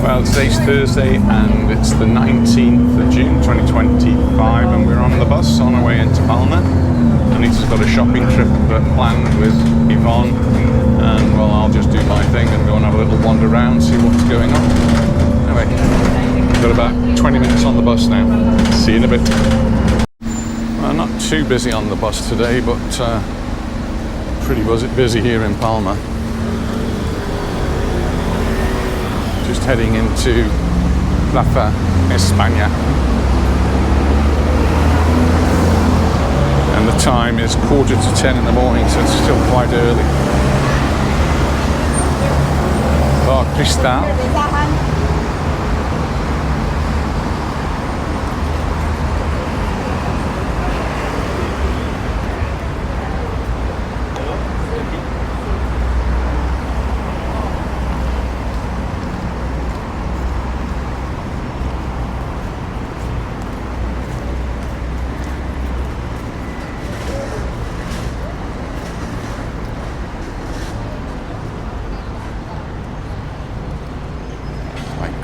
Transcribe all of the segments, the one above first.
Well, today's Thursday and it's the 19th of June 2025 and we're on the bus on our way into Palma. Anita's got a shopping trip planned with Yvonne and well, I'll just do my thing and go and have a little wander around, see what's going on. Anyway, we've got about 20 minutes on the bus now. See you in a bit. Well, not too busy on the bus today, but pretty busy here in Palma. Just heading into Plaza España. And the time is 9:45 in the morning, so it's still quite early. Oh, Cristal.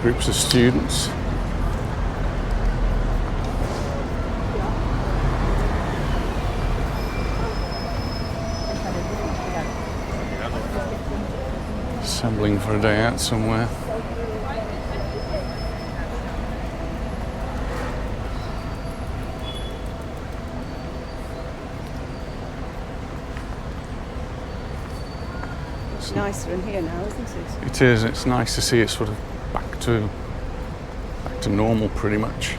Groups of students. Assembling for a day out somewhere. It's nicer in here now, isn't it? It is. It's nice to see it sort of back to normal pretty much.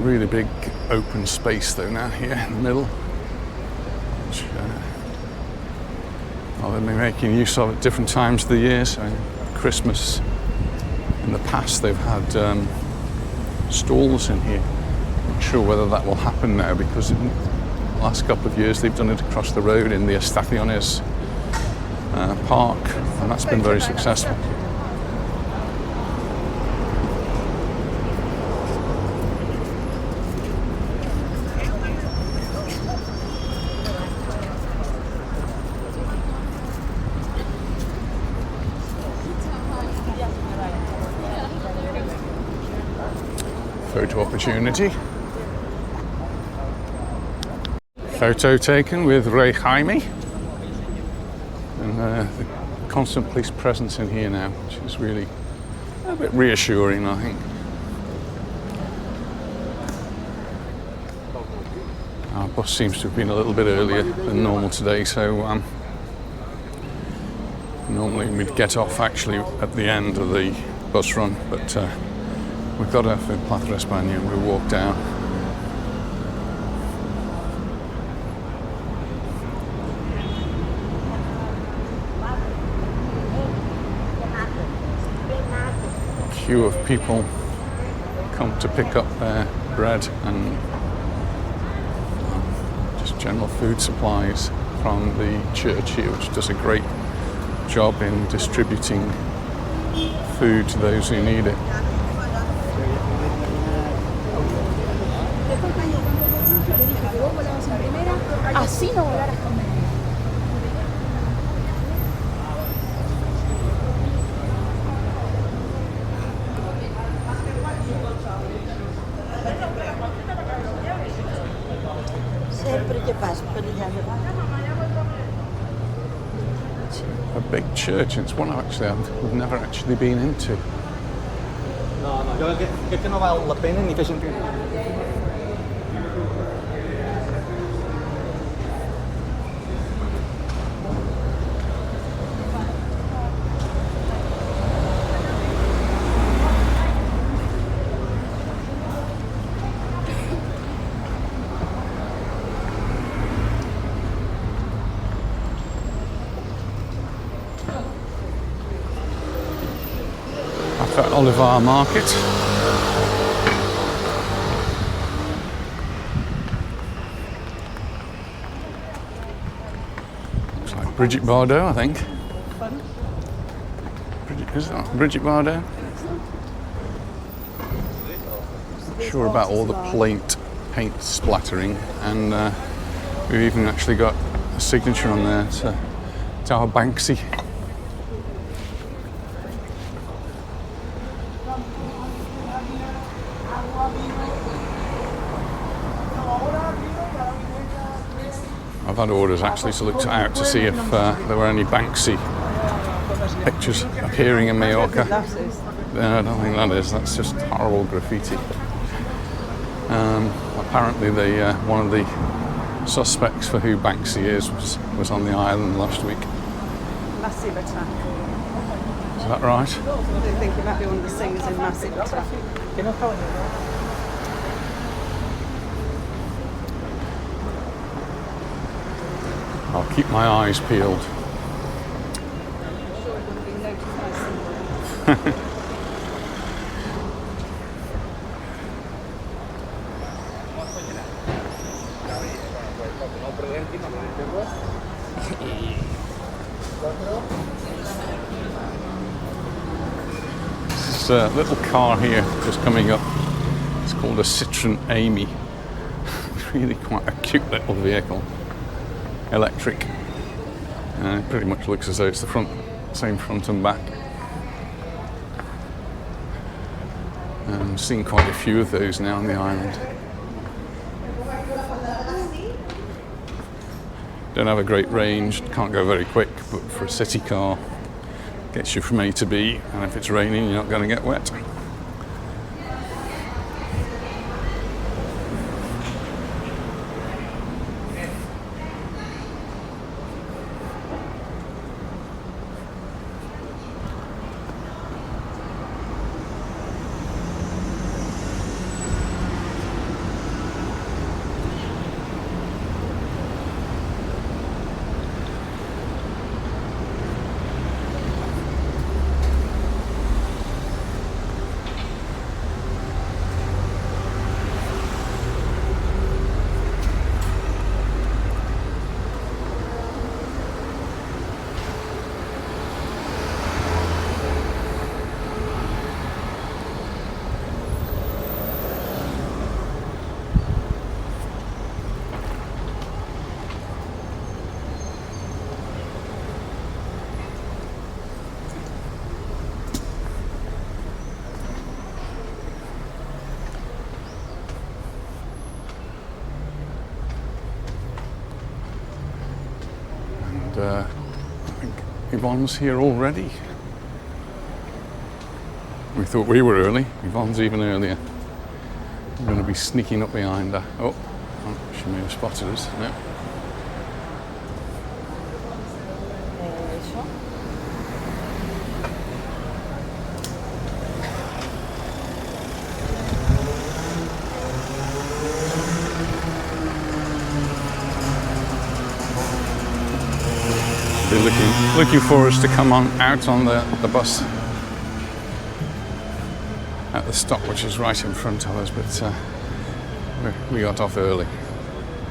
Really big open space though now here in the middle, which well, they've been making use of at different times of the year. So Christmas in the past they've had stalls in here. Not sure whether that will happen now because in the last couple of years they've done it across the road in the Estaciones park, and that's been very successful. Photo opportunity. Photo taken with Rey Jaime. And the constant police presence in here now, which is really a bit reassuring, I think. Our bus seems to have been a little bit earlier than normal today, so normally we'd get off actually at the end of the bus run, but we got off in Plaza España and we walked down. Queue of people come to pick up their bread and just general food supplies from the church here, which does a great job in distributing food to those who need it. A big church, and it's one I've never actually been into. No, yo creo que no vale la pena ni que sentido. At Olivar Market. Looks like Brigitte Bardot, I think. Is that Brigitte Bardot? Not sure about all the paint splattering, and we've even actually got a signature on there. It's our Banksy. I've had orders actually to look out to see if there were any Banksy pictures appearing in Mallorca. That is. No, I don't think that is. That's just horrible graffiti. Apparently, one of the suspects for who Banksy is was on the island last week. Massive Attack. Is that right? They think he might be one of the singers in Massive Attack. I'll keep my eyes peeled. This little car here just coming up. It's called a Citroen Amy. Really quite a cute little vehicle. Electric. It pretty much looks as though it's the same front and back. I'm seeing quite a few of those now on the island. Don't have a great range, can't go very quick, but for a city car, gets you from A to B, and if it's raining, you're not going to get wet. I think Yvonne's here already. We thought we were early. Yvonne's even earlier. We're going to be sneaking up behind her. Oh, she may have spotted us. No. Looking for us to come out on the bus at the stop, which is right in front of us, but we got off early.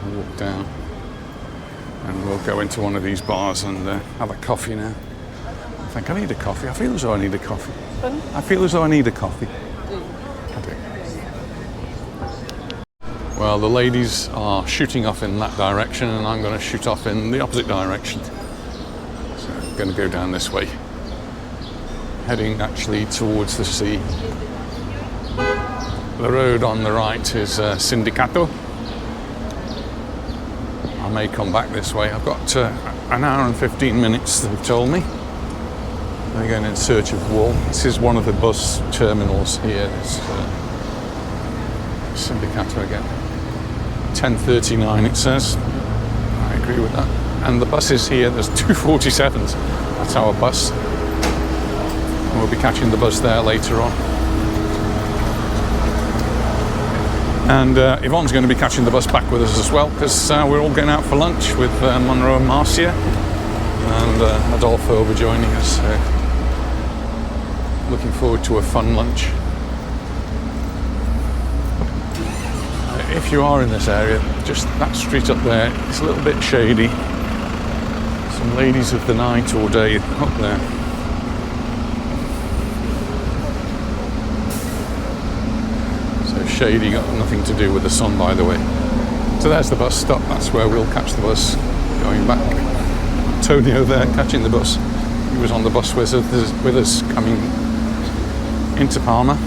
We walked down and we'll go into one of these bars and have a coffee now. I think I need a coffee. I feel as though I need a coffee. I feel as though I need a coffee. I do. Well, the ladies are shooting off in that direction and I'm going to shoot off in the opposite direction. Going to go down this way, heading actually towards the sea. The road on the right is Syndicate. I may come back this way. I've got an hour and 15 minutes, they've told me. They're going in search of wool. This is one of the bus terminals here. It's Syndicate again. 10:39 it says. I agree with that. And the buses here, there's 247s. That's our bus. And we'll be catching the bus there later on. And Yvonne's going to be catching the bus back with us as well, because we're all going out for lunch with Monroe and Marcia. And Adolfo will be joining us. Looking forward to a fun lunch. If you are in this area, just that street up there, it's a little bit shady. Some ladies of the night or day up there. So shady, got nothing to do with the sun, by the way. So there's the bus stop. That's where we'll catch the bus going back. Antonio there catching the bus. He was on the bus with us coming into Palma.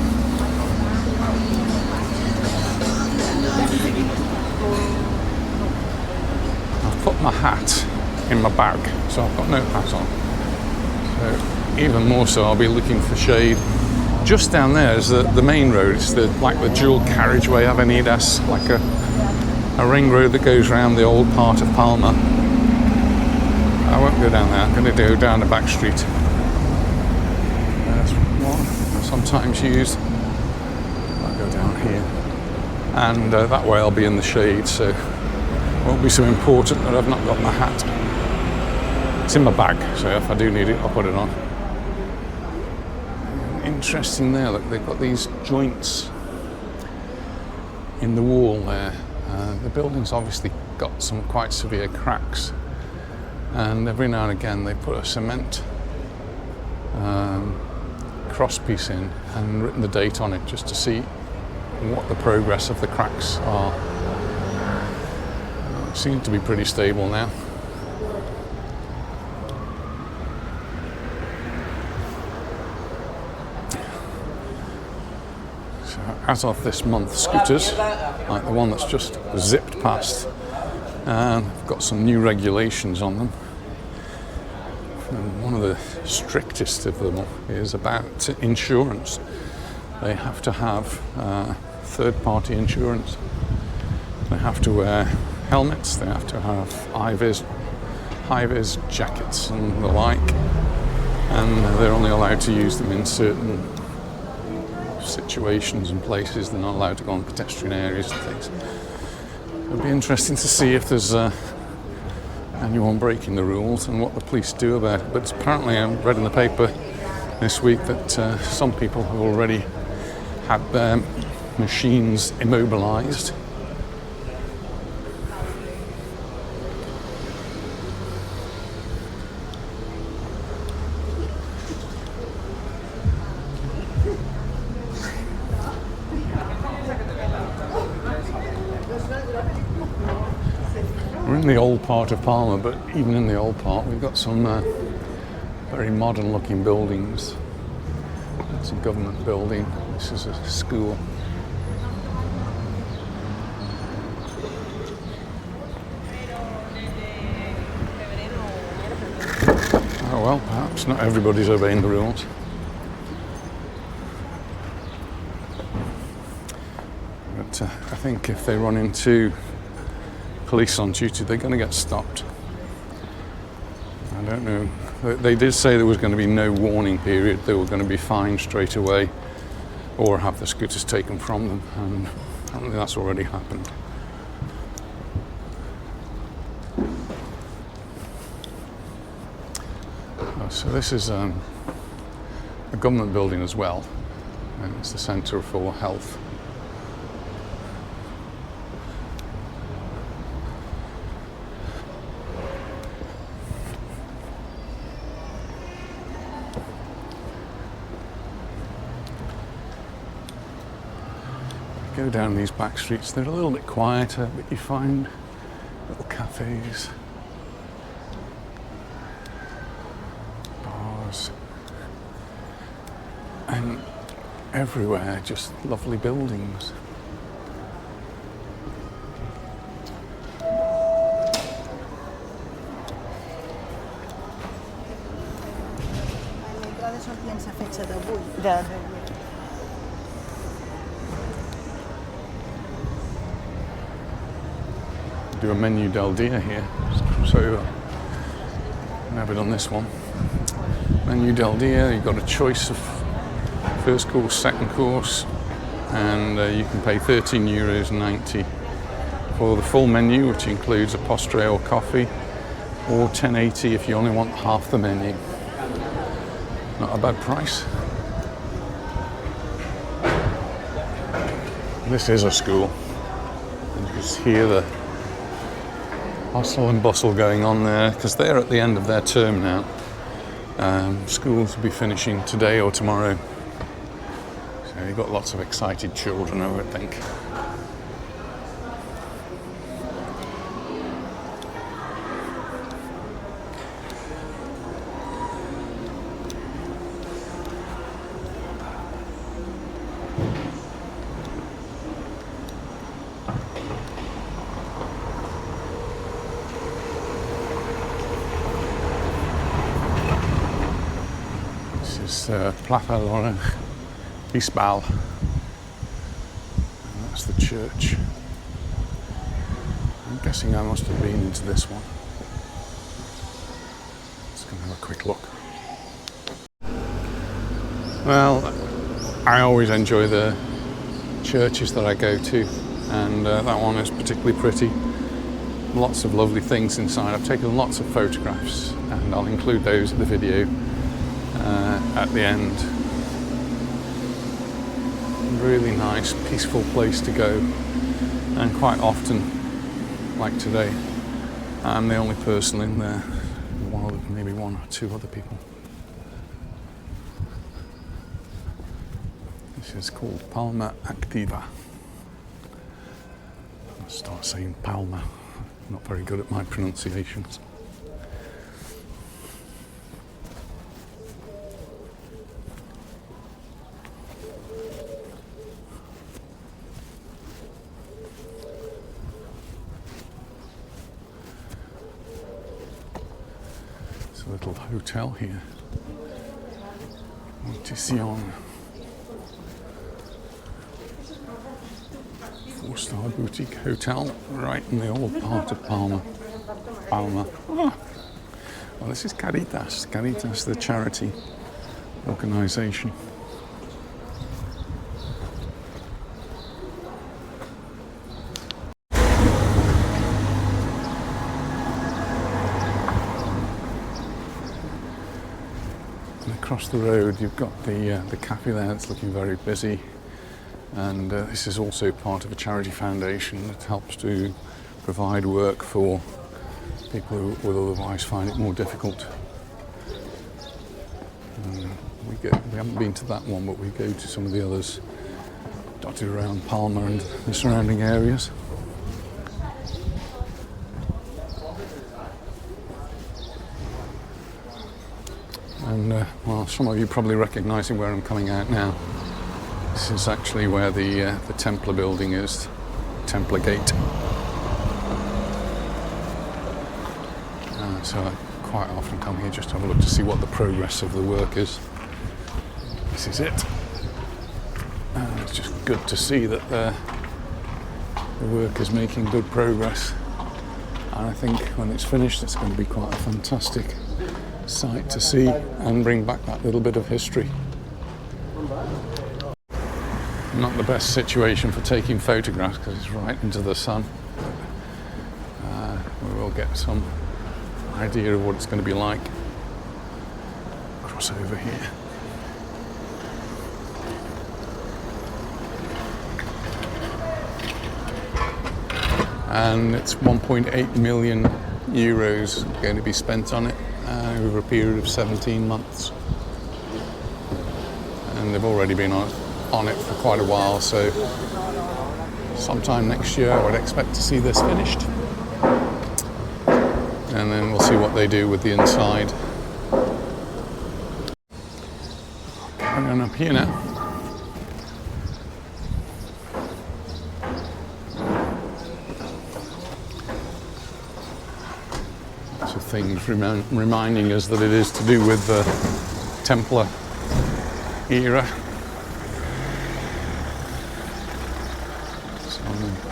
my hat in my bag, so I've got no hat on. So even more so, I'll be looking for shade. Just down there is the main road. It's like the dual carriageway Avenidas, like a ring road that goes around the old part of Palma. I won't go down there. I'm going to go down the back street. There's one sometimes used. I'll go down here, and that way I'll be in the shade, so it won't be so important that I've not got my hat. It's in my bag, so if I do need it, I'll put it on. Interesting there, look, they've got these joints in the wall there. The building's obviously got some quite severe cracks, and every now and again they put a cement crosspiece in and written the date on it just to see what the progress of the cracks are. It seems to be pretty stable now. As of this month, scooters, like the one that's just zipped past, and I've got some new regulations on them. And one of the strictest of them is about insurance. They have to have third-party insurance. They have to wear helmets, they have to have high-vis jackets and the like, and they're only allowed to use them in certain situations and places. They're not allowed to go on pedestrian areas and things. It'll be interesting to see if there's anyone breaking the rules and what the police do about it. But apparently I read in the paper this week that some people have already had their machines immobilized. We're in the old part of Palma, but even in the old part we've got some very modern looking buildings. It's a government building, this is a school. Oh well, perhaps not everybody's obeying the rules. But I think if they run into police on duty, they're going to get stopped. I don't know. They did say there was going to be no warning period. They were going to be fined straight away or have the scooters taken from them, and apparently that's already happened. So this is a government building as well, and it's the Centre for Health. Go down these back streets, they're a little bit quieter, but you find little cafes, bars, and everywhere just lovely buildings. Do a menu del dia here, so I've never done this one. Menu del dia, you've got a choice of first course, second course, and you can pay €13.90 for the full menu, which includes a postre or coffee, or €10.80 if you only want half the menu. Not a bad price. This is a school, and you can hear the hustle and bustle going on there because they're at the end of their term now. Schools will be finishing today or tomorrow, so you've got lots of excited children, I would think. This is Plaza Loreng Bisbal. And that's the church. I'm guessing I must have been into this one. Let's go and have a quick look. Well, I always enjoy the churches that I go to, and that one is particularly pretty. Lots of lovely things inside. I've taken lots of photographs, and I'll include those in the video at the end. Really nice, peaceful place to go, and quite often, like today, I'm the only person in there, maybe one or two other people. This is called Palma Activa. I'll start saying Palma. I'm not very good at my pronunciations. It's a little hotel here. Montision. 4-star boutique hotel right in the old part of Palma. Oh. Well, this is Caritas. Caritas, the charity organisation. And across the road, you've got the cafe there. It's looking very busy. And this is also part of a charity foundation that helps to provide work for people who would otherwise find it more difficult. We haven't been to that one, but we go to some of the others dotted around Palma and the surrounding areas. And well, some of you probably recognising where I'm coming out now. This is actually where the Templar building is, Templar Gate. So I quite often come here just to have a look to see what the progress of the work is. This is it. And it's just good to see that the work is making good progress. And I think when it's finished, it's going to be quite a fantastic sight to see and bring back that little bit of history. Not the best situation for taking photographs because it's right into the sun. We will get some idea of what it's going to be like. Cross over here. And it's 1.8 million euros going to be spent on it over a period of 17 months. And they've already been on it for quite a while, so sometime next year I would expect to see this finished, and then we'll see what they do with the inside. Carry on up here now. Lots of things reminding us that it is to do with the Templar era.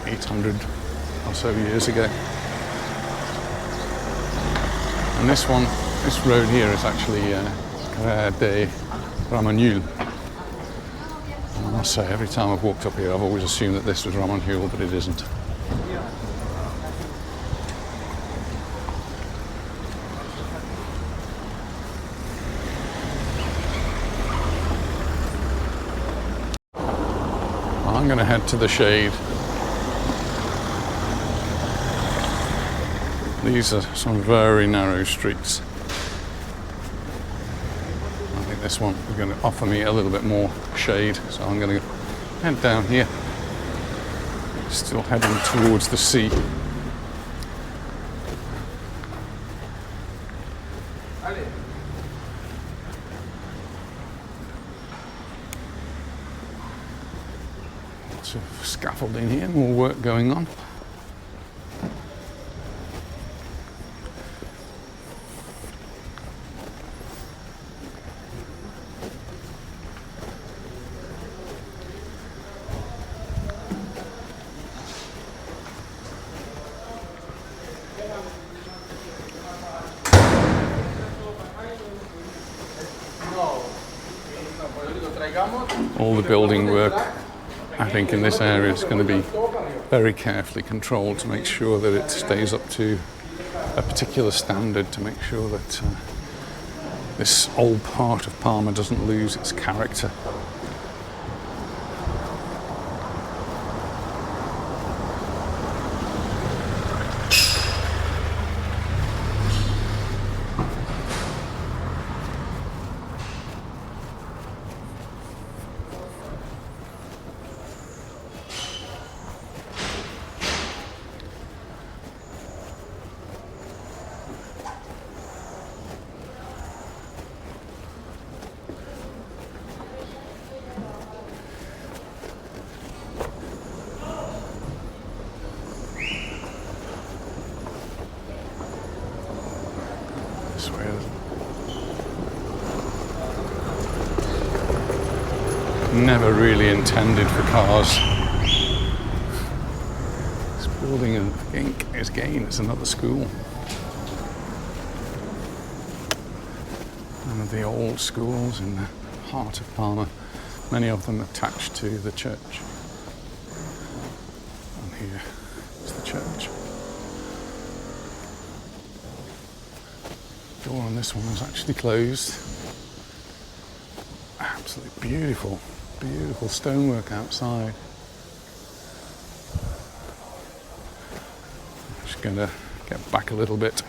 800 or so years ago. And this road here is actually Clara de Ramonul. And I must say, every time I've walked up here, I've always assumed that this was Ramonul, but it isn't. I'm going to head to the shade. These are some very narrow streets. I think this one is going to offer me a little bit more shade, so I'm going to head down here. Still heading towards the sea. Lots of scaffolding here, more work going on. All the building work, I think, in this area is going to be very carefully controlled to make sure that it stays up to a particular standard, to make sure that this old part of Palma doesn't lose its character. Never really intended for cars. This building, I think, is another school. One of the old schools in the heart of Palma, many of them attached to the church. And here is the church. The door on this one is actually closed. Absolutely beautiful. Beautiful stonework outside. I'm just going to get back a little bit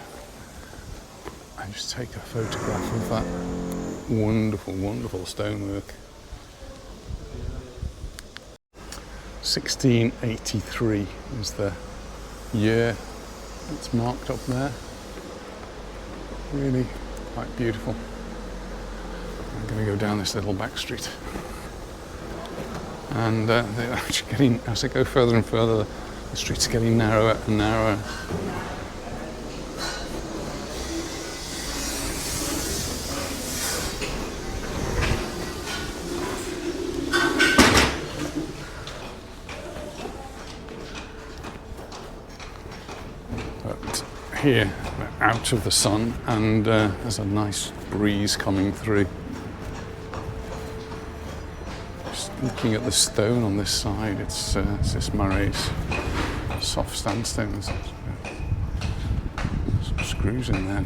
and just take a photograph of that wonderful, wonderful stonework. 1683 is the year that's marked up there. Really quite beautiful. I'm going to go down this little back street. And they're actually getting, as I go further and further, the streets are getting narrower and narrower. But here, we're out of the sun, and there's a nice breeze coming through. Looking at the stone on this side, it's this Marais soft sandstone. There's some screws in there.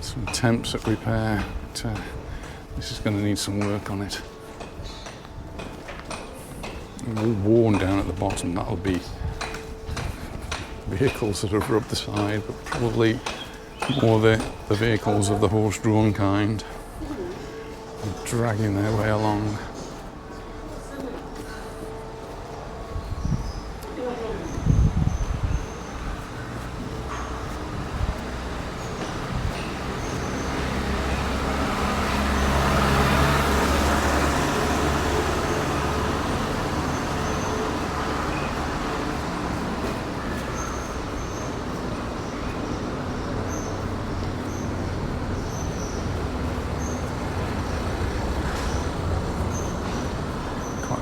Some temps at repair. But, this is going to need some work on it. All worn down at the bottom. That'll be vehicles that have rubbed the side, but probably more the vehicles of the horse-drawn kind, dragging their way along.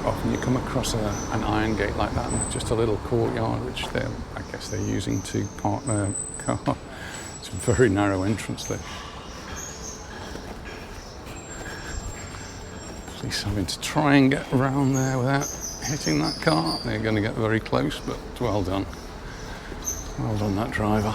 Often you come across an iron gate like that and just a little courtyard which I guess they're using to park their car. It's a very narrow entrance there. Police having to try and get around there without hitting that car. They're going to get very close, but well done. Well done, that driver.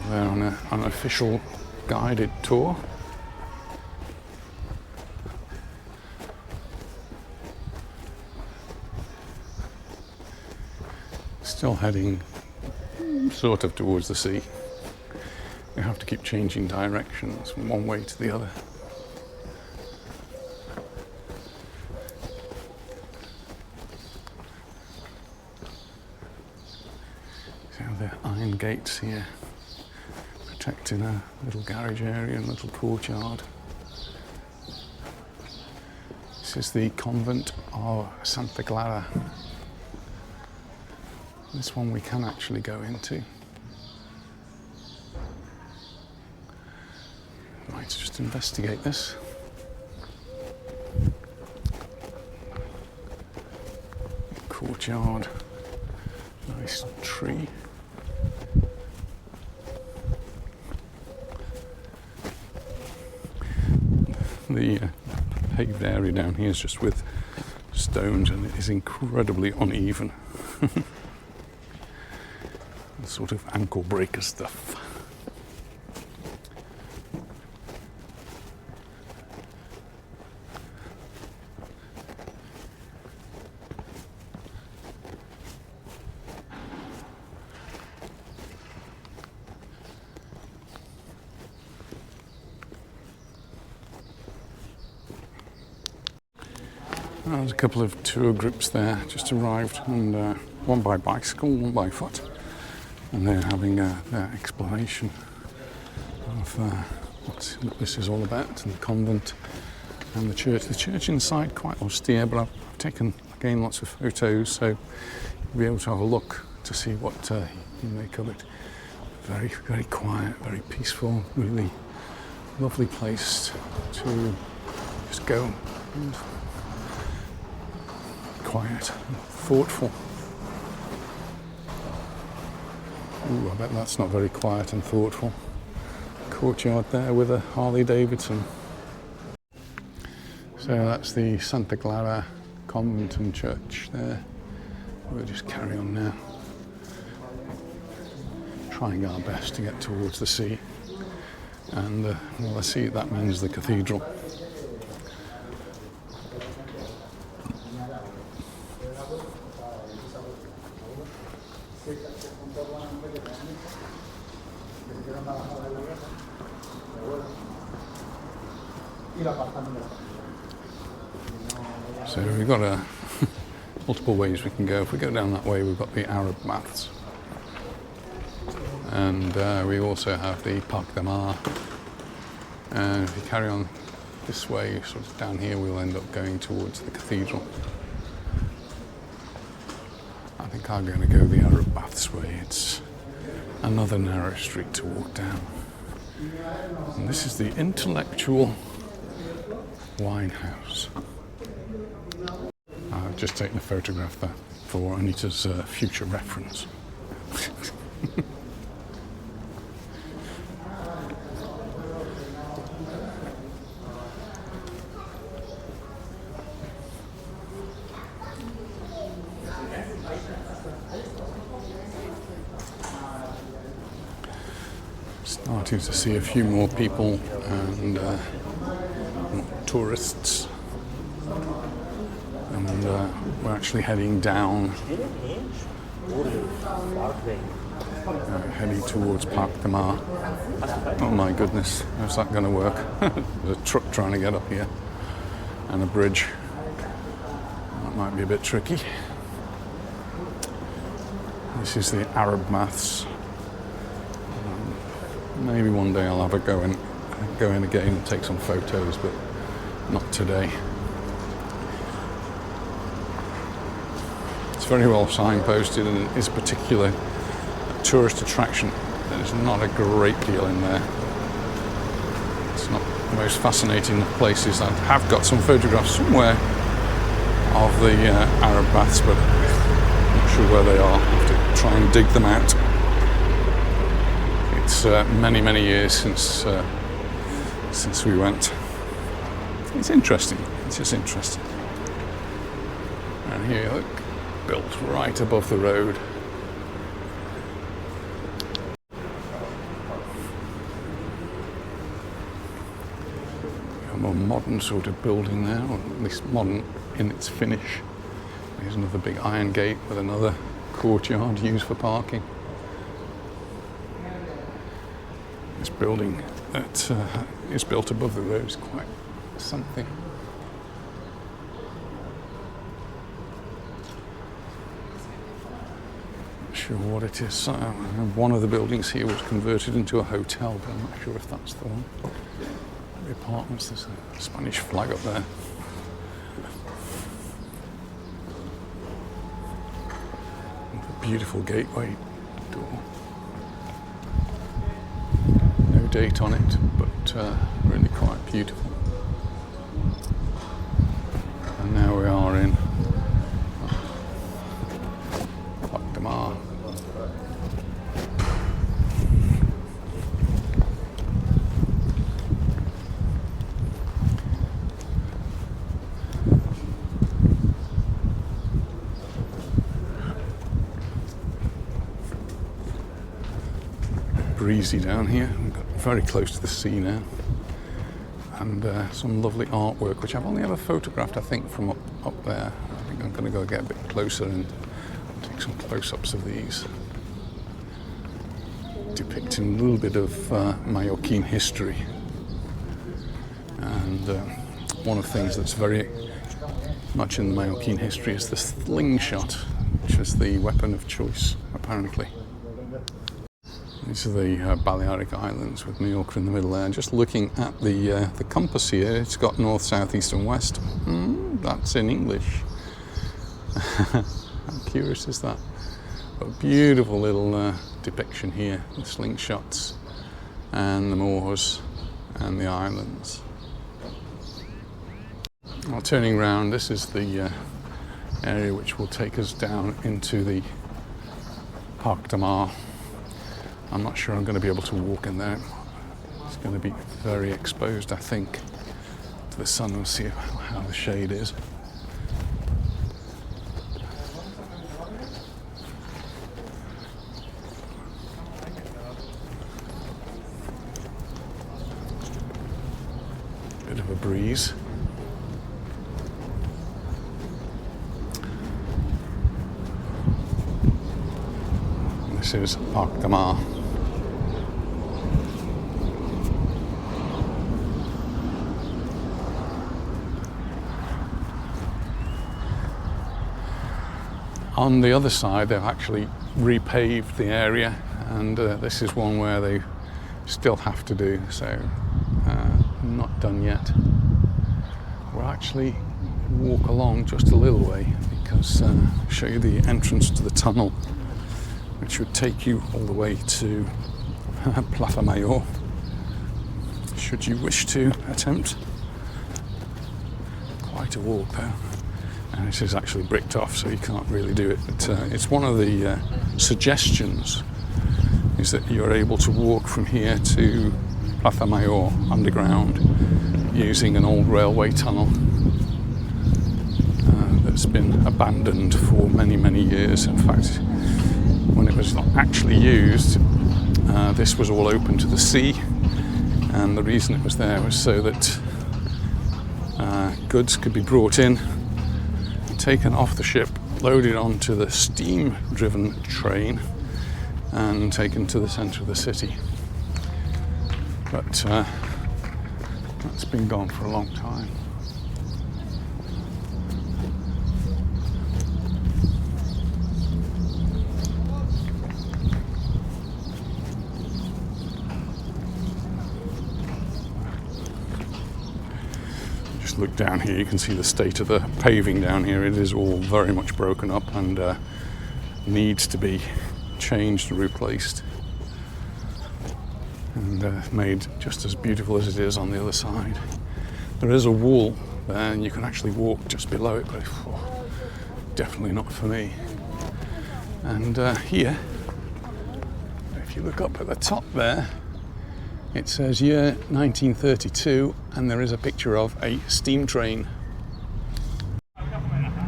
They're on an official guided tour. Still heading sort of towards the sea. You have to keep changing directions from one way to the other. So the iron gates here, protecting a little garage area and a little courtyard. This is the convent of Santa Clara. This one we can actually go into. Right, just investigate this. Courtyard, nice tree. The paved area down here is just with stones, and it is incredibly uneven. Sort of ankle breaker stuff. There's a couple of tour groups there just arrived, and one by bicycle, one by foot, and they're having their exploration of what this is all about, and the convent and the church. The church inside quite austere, but I've taken again lots of photos, so you'll be able to have a look to see what you make of it. Very, very quiet, very peaceful, really lovely place to just go and quiet and thoughtful. Ooh, I bet that's not very quiet and thoughtful. Courtyard there with a Harley Davidson. So that's the Santa Clara convent and church there. We'll just carry on now. Trying our best to get towards the sea. And well, the sea, that means the cathedral. So we've got multiple ways we can go. If we go down that way, we've got the Arab baths, and we also have the Parc de Mar. And if you carry on this way, sort of down here, we'll end up going towards the cathedral. I think I'm going to go the Arab baths way. It's another narrow street to walk down. And this is the intellectual wine house. I've just taken a photograph there for Anita's future reference. Starting to see a few more people and tourists, and we're actually heading down, heading towards Parc de Mar. Oh my goodness, how's that going to work? There's a truck trying to get up here, and a bridge. That might be a bit tricky. This is the Arab baths. Maybe one day I'll have a go in again and take some photos, but not today. It's very well signposted, and it is a particular tourist attraction. There's not a great deal in there. It's not the most fascinating of places. I have got some photographs somewhere of the Arab baths, but I'm not sure where they are. I have to try and dig them out. It's many, many years since we went. It's interesting. It's just interesting. And here, look, built right above the road. A more modern sort of building there, or at least modern in its finish. There's another big iron gate with another courtyard used for parking. This building that is built above the road is quite something. Not sure what it is. One of the buildings here was converted into a hotel, but I'm not sure if that's the one. The apartments, there's a Spanish flag up there. And a beautiful gateway door. Date on it, but Beautiful. And now we are in Palma. Breezy down here. We've got very close to the sea now, and some lovely artwork which I've only ever photographed, I think, from up there. I think I'm going to go get a bit closer and take some close-ups of these, depicting a little bit of Mallorquin history. And one of the things that's very much in the Mallorquin history is the slingshot, which is the weapon of choice, apparently. These are the Balearic Islands with Majorca in the middle there. Just looking at the compass here, it's got north, south, east and west. That's in English. How curious is that? But a beautiful little depiction here, the slingshots and the moors and the islands. Well, turning round, this is the area which will take us down into the Parc de Mar. I'm not sure I'm going to be able to walk in there. It's going to be very exposed, I think, to the sun. We'll see how the shade is. Bit of a breeze. This is Parc de Mar. On the other side, they've actually repaved the area, and this is one where they still have to do, so not done yet. We'll actually walk along just a little way, because I'll show you the entrance to the tunnel, which would take you all the way to Plaza Mayor, should you wish to attempt. Quite a walk though. And this is actually bricked off, so you can't really do it. But it's one of the suggestions, is that you're able to walk from here to Plaza Mayor underground using an old railway tunnel that's been abandoned for many, many years. In fact, when it was not actually used, this was all open to the sea, and the reason it was there was so that goods could be brought in, taken off the ship, loaded onto the steam-driven train, and taken to the centre of the city. But that's been gone for a long time. Look down here, you can see the state of the paving down here. It is all very much broken up and needs to be changed and replaced, and made just as beautiful as it is on the other side. There is a wall there and you can actually walk just below it, but definitely not for me. And here, if you look up at the top there, it says year 1932, and there is a picture of a steam train.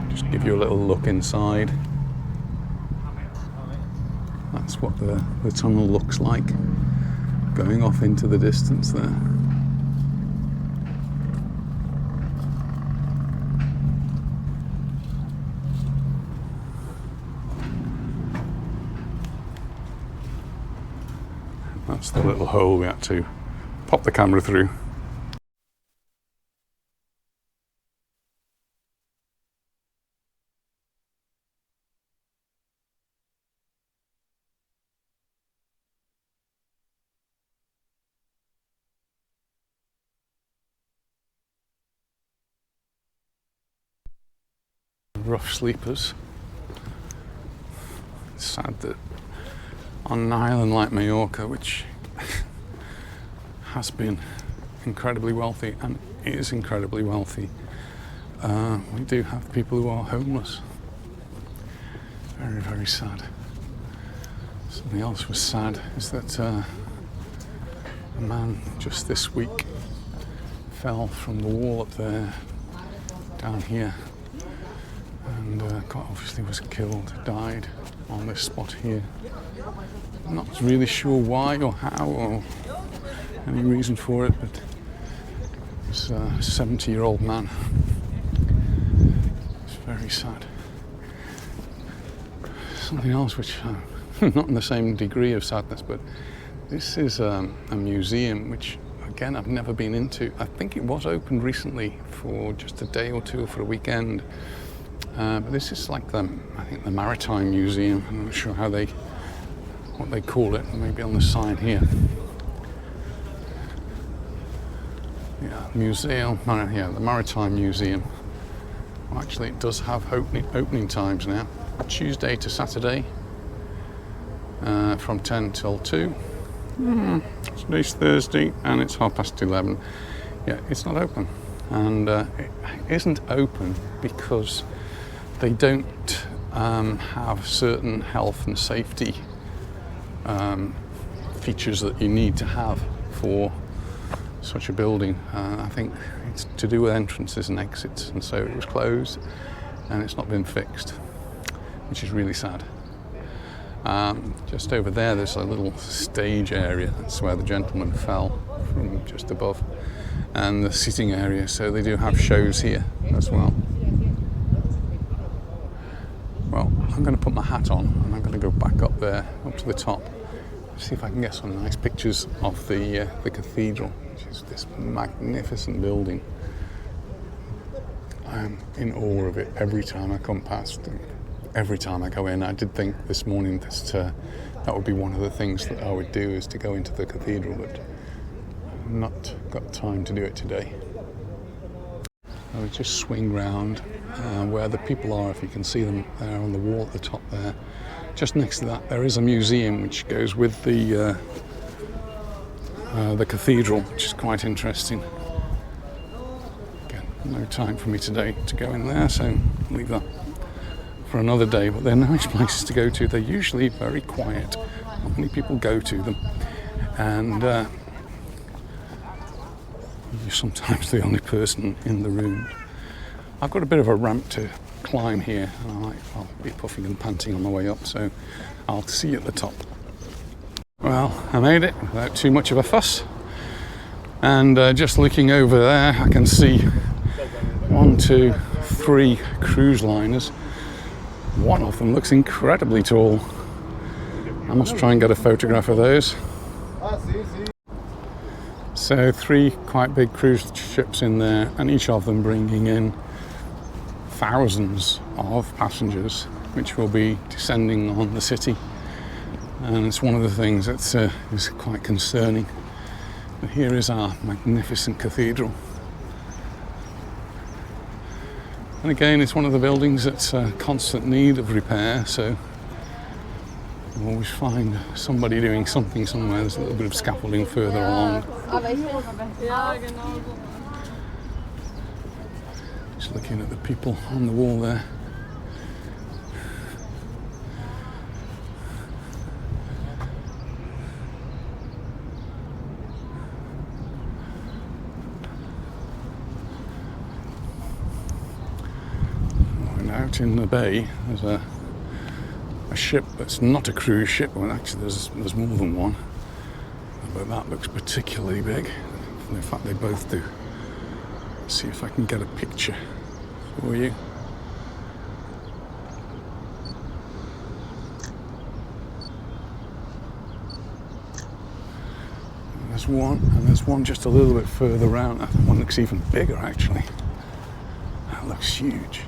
Just give you a little look inside. That's what the tunnel looks like, going off into the distance there. That's the little hole we had to pop the camera through. Rough sleepers. It's sad that on an island like Majorca, which has been incredibly wealthy and is incredibly wealthy. We do have people who are homeless. Very, very sad. Something else was sad is that a man just this week fell from the wall up there, down here, and quite obviously was killed, died on this spot here. I'm not really sure why or how or any reason for it, but it's a 70-year-old man. It's very sad. Something else which, not in the same degree of sadness, but this is a museum which, again, I've never been into. I think it was opened recently for just a day or two for a weekend. But this is like I think the Maritime Museum. I'm not sure what they call it, maybe on the sign here. Yeah, museum, yeah, the Maritime Museum. Well, actually, it does have opening times now. Tuesday to Saturday, from 10 till 2. Today's Thursday, and it's 11:30. Yeah, it's not open. And it isn't open because they don't have certain health and safety features that you need to have for such a building. I think it's to do with entrances and exits, and so it was closed and it's not been fixed, which is really sad. Just over there's a little stage area. That's where the gentleman fell from just above, and the sitting area, so they do have shows here as well. Well, I'm going to put my hat on and I'm going to go back up there, up to the top, see if I can get some nice pictures of the cathedral, which is this magnificent building. I am in awe of it every time I come past, and every time I go in. I did think this morning that would be one of the things that I would do, is to go into the cathedral, but I've not got time to do it today. I would just swing round where the people are, if you can see them there on the wall at the top there. Just next to that there is a museum which goes with the cathedral, which is quite interesting. Again, no time for me today to go in there, so leave that for another day, but they're nice places to go to. They're usually very quiet, not many people go to them, and you're sometimes the only person in the room. I've got a bit of a ramp to climb here, and I'll be puffing and panting on my way up, so I'll see you at the top. Well, I made it without too much of a fuss, and just looking over there I can see 1, 2, 3 cruise liners. One of them looks incredibly tall. I must try and get a photograph of those. So 3 quite big cruise ships in there, and each of them bringing in thousands of passengers, which will be descending on the city. And it's one of the things that is quite concerning. But here is our magnificent cathedral. And again, it's one of the buildings that's a constant need of repair, so you always find somebody doing something somewhere. There's a little bit of scaffolding further along. Just looking at the people on the wall there. And out in the bay, there's a ship that's not a cruise ship. Well, actually, there's more than one, but that looks particularly big. In fact, they both do. Let's see if I can get a picture for you. There's one, and there's one just a little bit further round. That one looks even bigger, actually. That looks huge.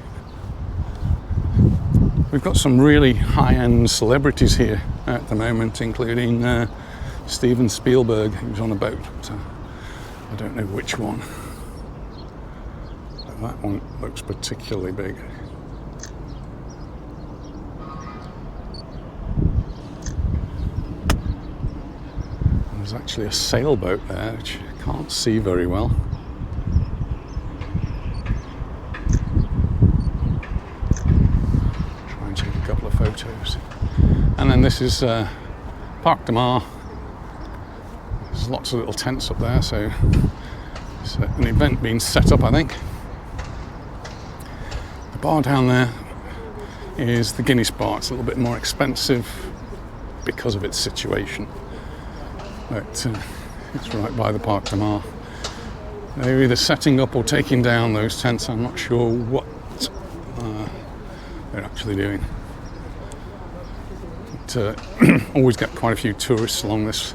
We've got some really high-end celebrities here at the moment, including Steven Spielberg, who's on a boat. So I don't know which one. But that one looks particularly big. And There's actually a sailboat there, which I can't see very well. Try and take a couple of photos. And then this is Parc de Mar. There's lots of little tents up there, so it's an event being set up, I think. The bar down there is the Guinness bar. It's a little bit more expensive because of its situation. But it's right by the Parc de Mar. They're either setting up or taking down those tents. I'm not sure what they're actually doing. But, always get quite a few tourists along this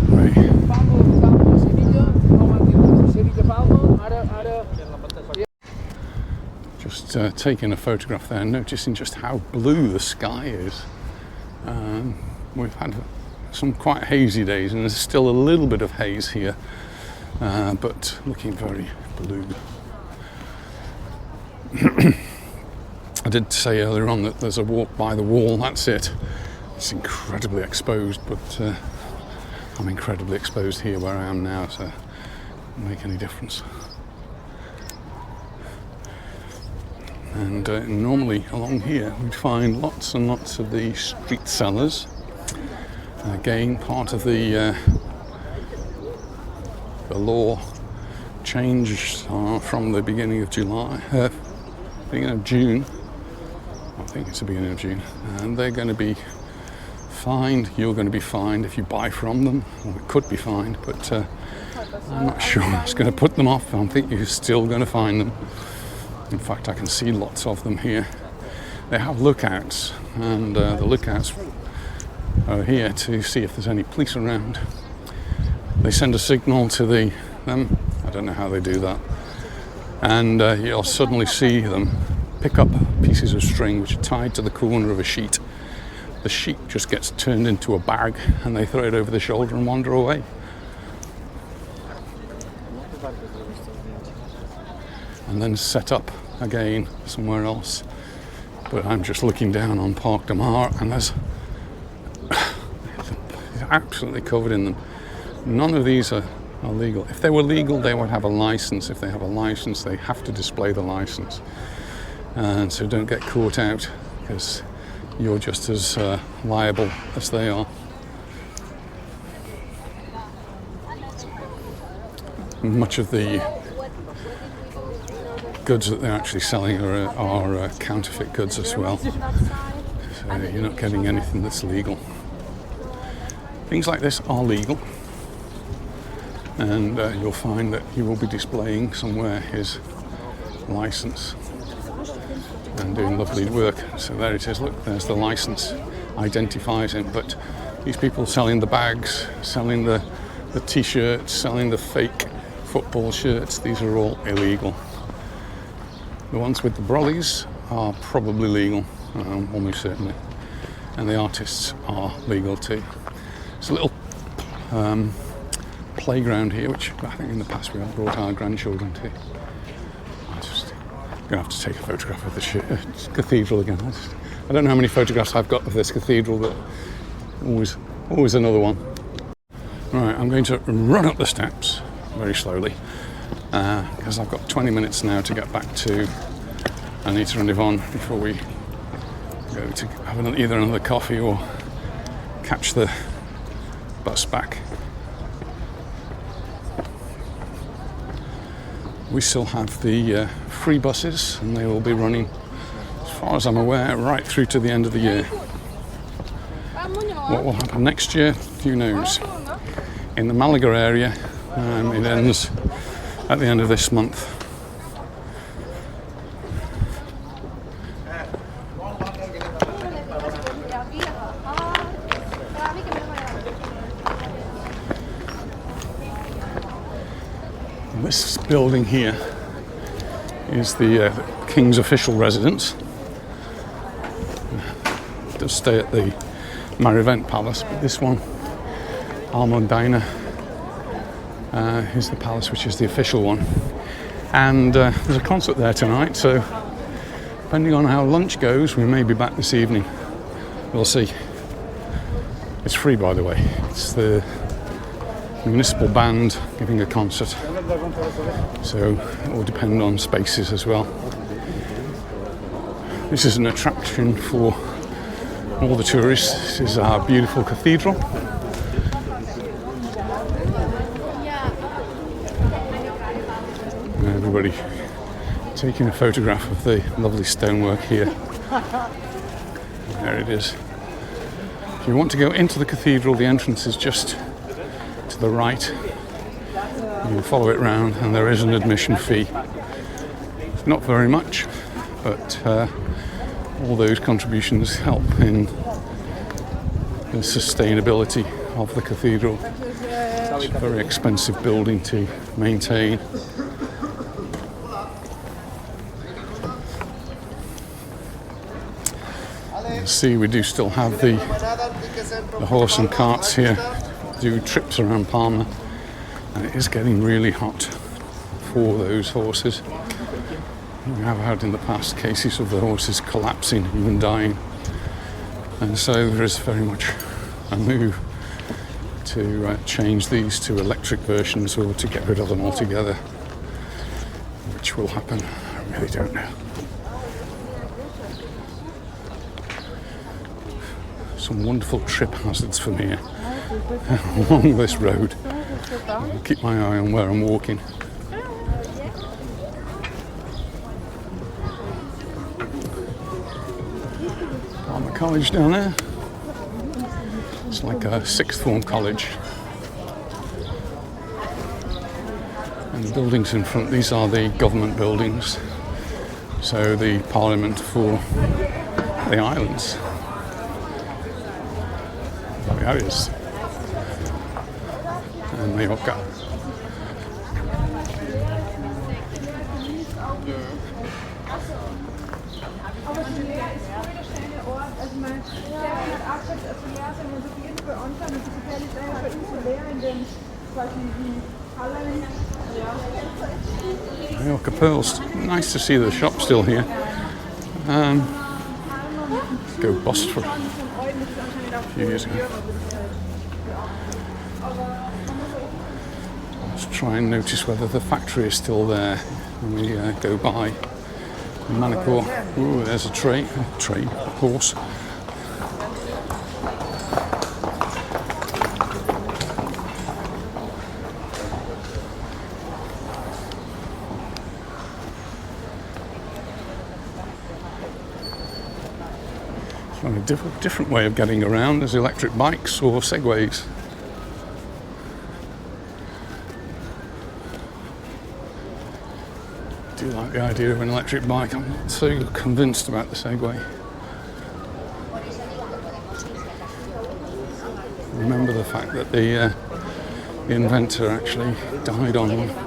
way. Just taking a photograph there, noticing just how blue the sky is. We've had some quite hazy days, and there's still a little bit of haze here, but looking very blue. I did say earlier on that there's a walk by the wall. That's it. It's incredibly exposed, but I'm incredibly exposed here where I am now, so it doesn't make any difference. And normally along here we'd find lots and lots of the street sellers. Again, part of the law changed from the beginning of beginning of June. I think it's the beginning of June, and they're going to be fined. You're going to be fined if you buy from them, or it could be fined, but I'm not sure it's going to put them off. I think you're still going to find them. In fact, I can see lots of them here. They have lookouts, and the lookouts are here to see if there's any police around. They send a signal to them. I don't know how they do that. And you'll suddenly see them pick up pieces of string which are tied to the corner of a sheet. The sheet just gets turned into a bag, and they throw it over the shoulder and wander away. And then set up again somewhere else. But I'm just looking down on Parc de Mar, and it's absolutely covered in them. None of these are legal. If they were legal, they would have a license. If they have a license, they have to display the license. And so don't get caught out, because you're just as liable as they are. Much of the goods that they're actually selling are counterfeit goods as well. So you're not getting anything that's legal. Things like this are legal, and you'll find that he will be displaying somewhere his license and doing lovely work. So there it is, look, there's the license, identifies him. But these people selling the bags, selling the t-shirts, selling the fake football shirts, these are all illegal. The ones with the brollies are probably legal, almost certainly, and the artists are legal too. It's a little playground here, which I think in the past we have brought our grandchildren to. I'm going to have to take a photograph of the cathedral again. I don't know how many photographs I've got of this cathedral, but always another one. Right, I'm going to run up the steps very slowly, because I've got 20 minutes now to get back to Anita and Yvonne before we go to have either another coffee or catch the bus back. We still have the free buses, and they will be running, as far as I'm aware, right through to the end of the year. What will happen next year, who knows. In the Malaga area, it ends at the end of this month. This building here is the King's official residence. It does stay at the Maritime Palace, but this one, Almudena, is the palace, which is the official one. And there's a concert there tonight, so depending on how lunch goes, we may be back this evening. We'll see. It's free, by the way. It's the municipal band giving a concert, so it will depend on spaces as well. This is an attraction for all the tourists. This is our beautiful cathedral. Everybody taking a photograph of the lovely stonework here. There it is. If you want to go into the cathedral, the entrance is just to the right. You follow it round and there is an admission fee. It's not very much, but all those contributions help in the sustainability of the cathedral. It's a very expensive building to maintain. See, we do still have the horse and carts here, do trips around Palma, and it is getting really hot for those horses. We have had in the past cases of the horses collapsing, even dying, and so there is very much a move to change these to electric versions or to get rid of them altogether, which will happen, I really don't know. Some wonderful trip hazards from here along this road. I'll keep my eye on where I'm walking. Palma College down there. It's like a sixth form college. And the buildings in front, these are the government buildings. So the parliament for the islands. Baleares and Mallorca. Mallorca pearls. Nice to see the shop still here. Go bust for a few years ago. Let's try and notice whether the factory is still there when we go by. Manicure. Ooh, there's a horse. A different way of getting around. There's electric bikes or segways. I do like the idea of an electric bike. I'm not so convinced about the segway. Remember the fact that the inventor actually died on one.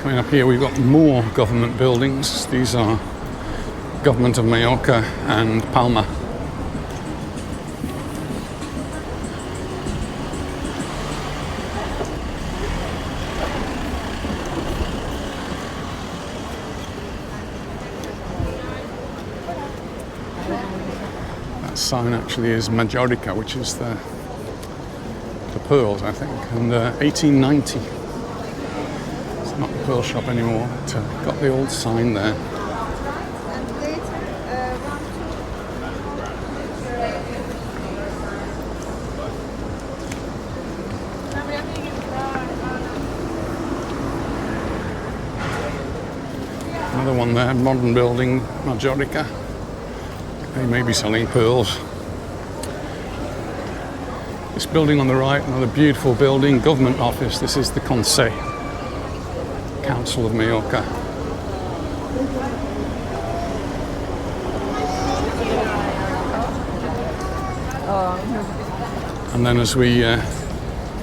Coming up here, we've got more government buildings. These are government of Majorca and Palma. That sign actually is Majorca, which is the pearls, I think, and 1890. Not the pearl shop anymore, but got the old sign there. Another one there, modern building, Majorca. They may be selling pearls. This building on the right, another beautiful building, government office. This is the Conseil. Council of Mallorca. And then as we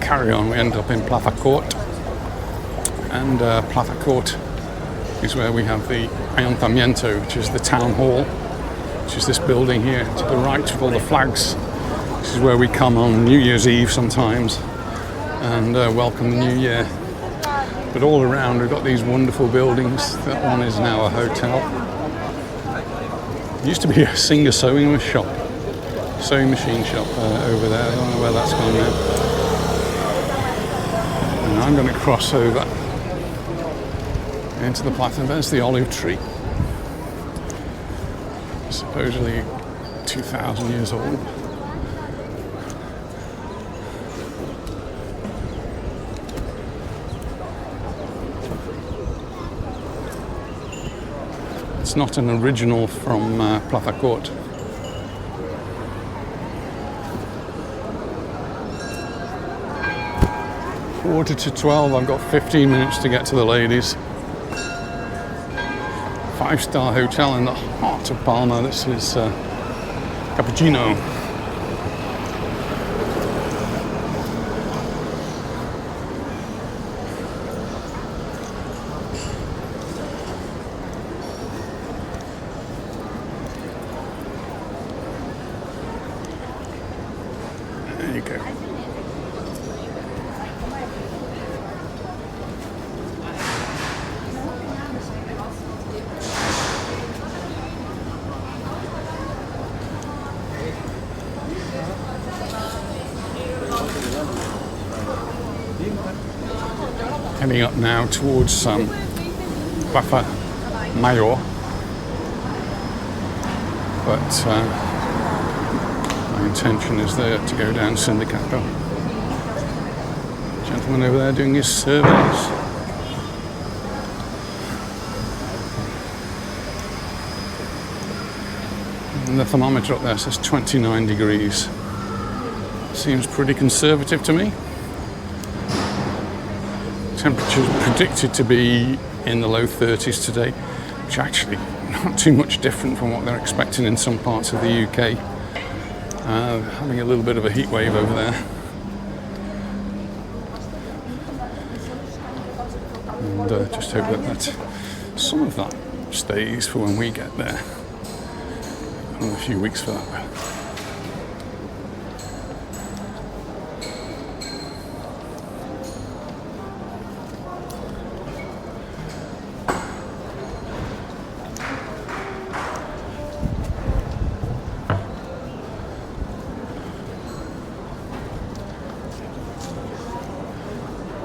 carry on, we end up in Plaza Court. And Plaza Court is where we have the Ayuntamiento, which is the town hall. which is this building here to the right with all the flags. This is where we come on New Year's Eve sometimes and welcome the new year. But all around we've got these wonderful buildings. That one is now a hotel. It used to be a Singer sewing machine shop over there. I don't know where that's gone now. And I'm going to cross over into the plaza. There's the olive tree. Supposedly 2,000 years old. It's not an original from Plaza Court. Quarter to 12, I've got 15 minutes to get to the ladies. 5-star hotel in the heart of Palma. This is Cappuccino. There you go. Heading up now towards Plaza Mayor, but my intention is there to go down Syndicate. Gentleman over there doing his surveys. And the thermometer up there says 29 degrees. Seems pretty conservative to me. Temperatures predicted to be in the low 30s today, which actually not too much different from what they're expecting in some parts of the UK. Having a little bit of a heat wave over there. And just hope that some of that stays for when we get there. Another few weeks for that.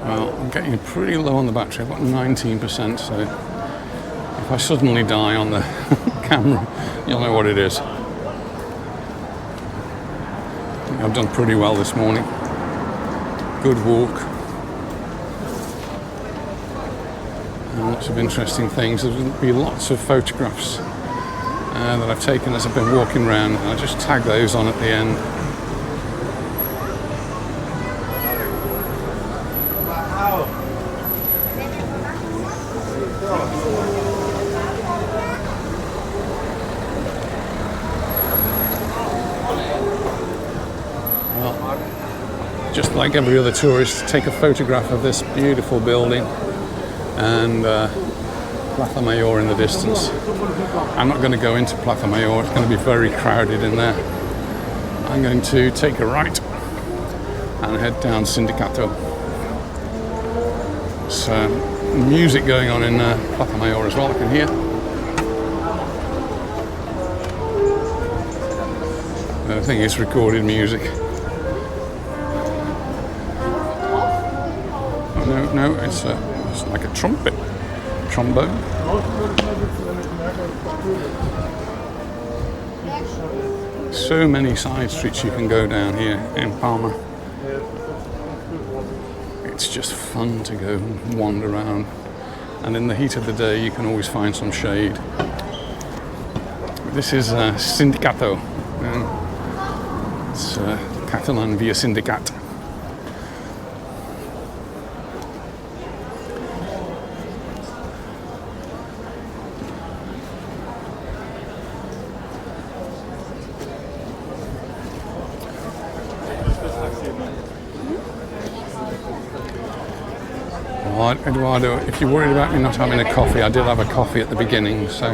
Well, I'm getting pretty low on the battery. I've got 19%, so if I suddenly die on the camera, you'll know what it is. I think I've done pretty well this morning. Good walk. And lots of interesting things. There'll be lots of photographs that I've taken as I've been walking around, and I'll just tag those on at the end. Just like every other tourist, take a photograph of this beautiful building and Plaza Mayor in the distance. I'm not going to go into Plaza Mayor, it's going to be very crowded in there. I'm going to take a right and head down Syndicate. So, music going on in Plaza Mayor as well, I can hear. I think it's recorded music. No, it's like a trombone. So many side streets you can go down here in Palma. It's just fun to go and wander around, and in the heat of the day you can always find some shade. This is Syndicate. It's Catalan via Syndicate. Oh, Eduardo, if you're worried about me not having a coffee, I did have a coffee at the beginning, so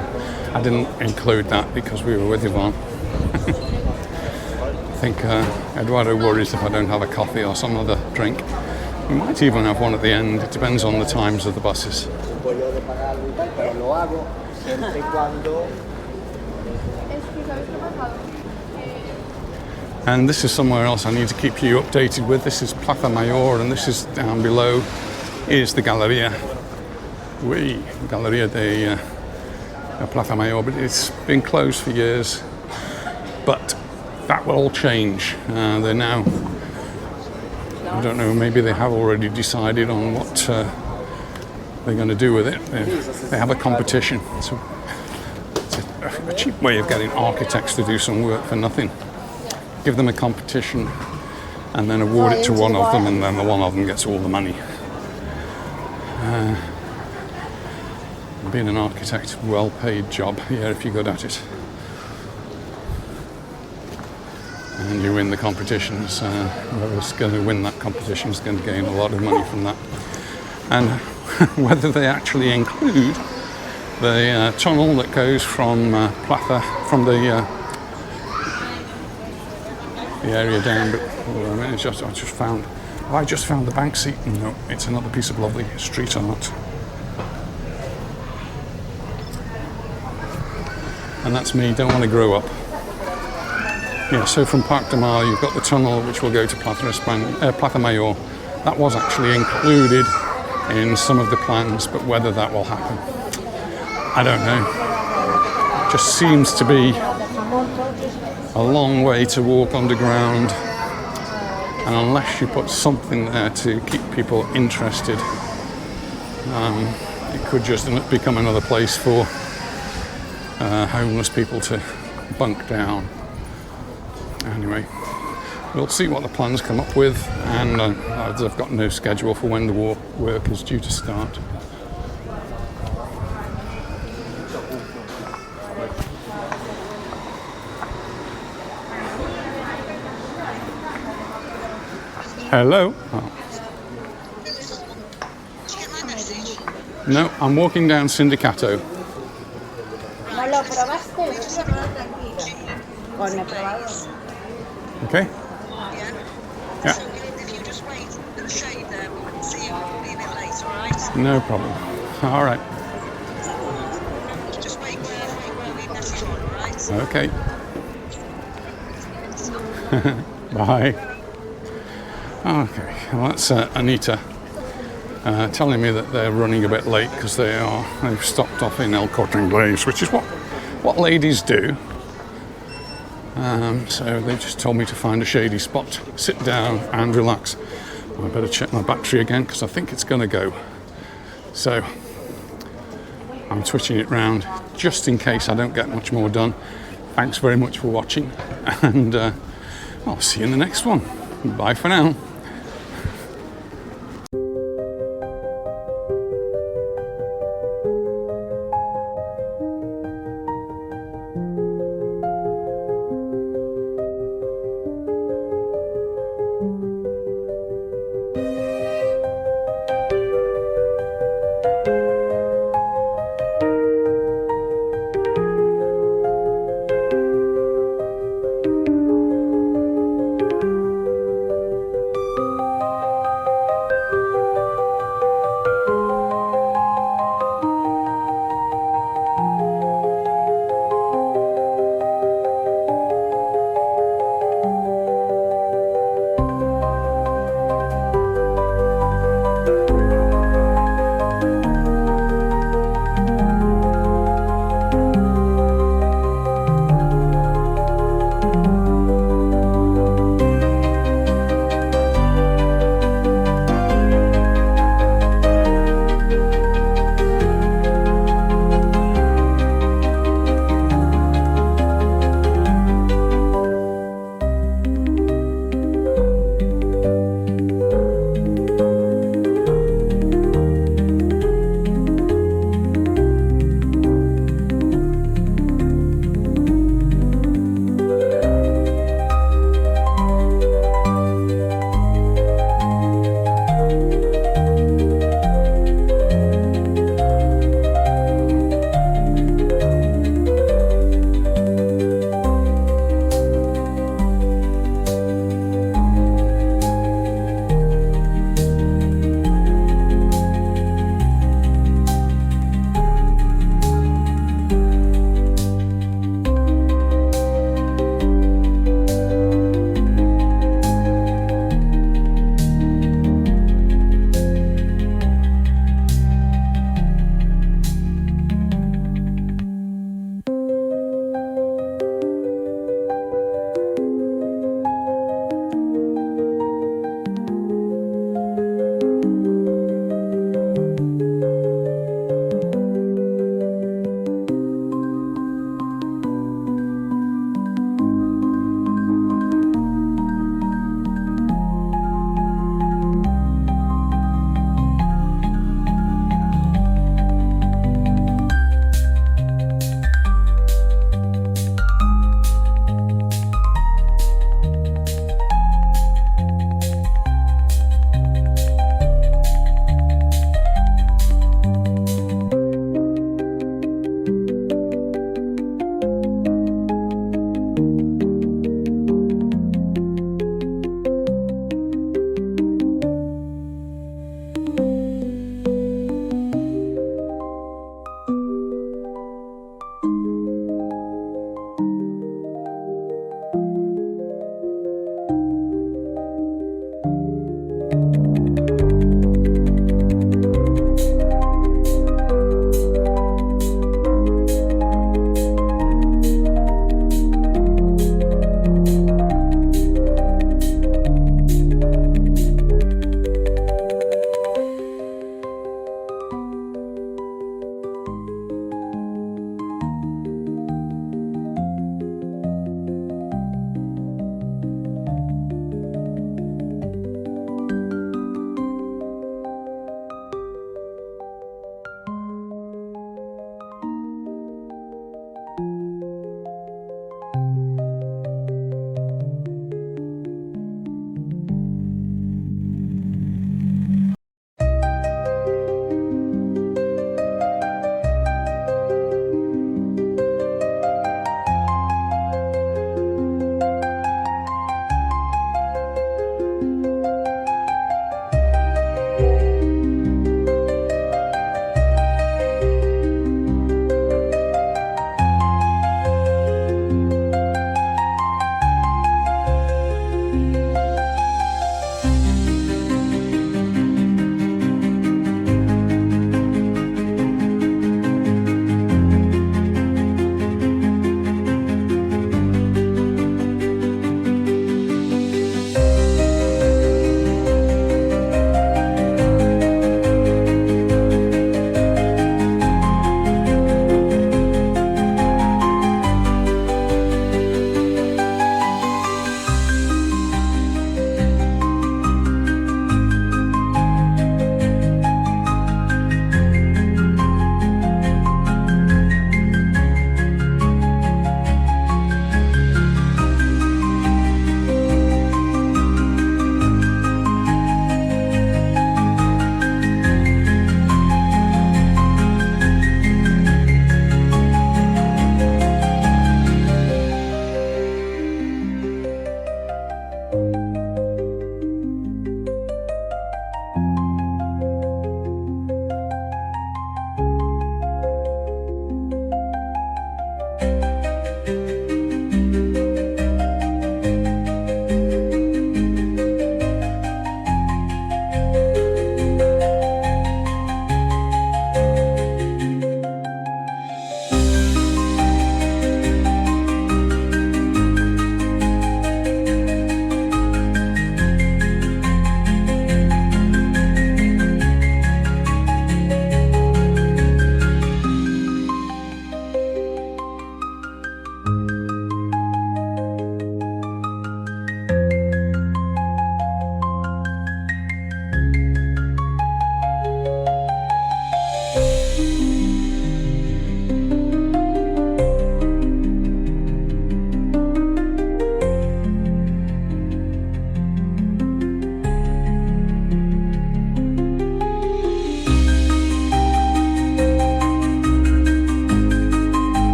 I didn't include that because we were with Yvonne. I think Eduardo worries if I don't have a coffee or some other drink. We might even have one at the end. It depends on the times of the buses. And this is somewhere else I need to keep you updated with. This is Plaza Mayor, and this is down below is the Galleria. Galleria de Plaza Mayor, but it's been closed for years. But that will all change. They're now, I don't know, maybe they have already decided on what they're going to do with it. They have a competition. It's a cheap way of getting architects to do some work for nothing. Give them a competition and then award it to one of them, and then the one of them gets all the money. Being an architect, well-paid job here if you're good at it. And you win the competitions. Whoever's going to win that competition is going to gain a lot of money from that. And whether they actually include the tunnel that goes from Plaza, from the area down, but I just found the bank seat. No, it's another piece of lovely street art. And that's me, don't want to grow up. Yeah, so from Parc de Mar, you've got the tunnel which will go to Plaza Mayor. That was actually included in some of the plans, but whether that will happen, I don't know. It just seems to be a long way to walk underground, and unless you put something there to keep people interested, it could just become another place for homeless people to bunk down. Anyway, we'll see what the plans come up with, and I've got no schedule for when the work is due to start. Hello? Oh. No, I'm walking down Syndicate. Okay. Yeah. So if you just wait in the shade there, we'll see you be a bit late, alright? No problem. All right. Just wait where we message on, alright? Okay. Bye. Okay. Well, that's Anita telling me that they're running a bit late because they've stopped off in El Corte Inglés, which is what ladies do. So they just told me to find a shady spot, sit down and relax. I better check my battery again because I think it's going to go. So I'm switching it round just in case I don't get much more done. Thanks very much for watching, and I'll see you in the next one. Bye for now.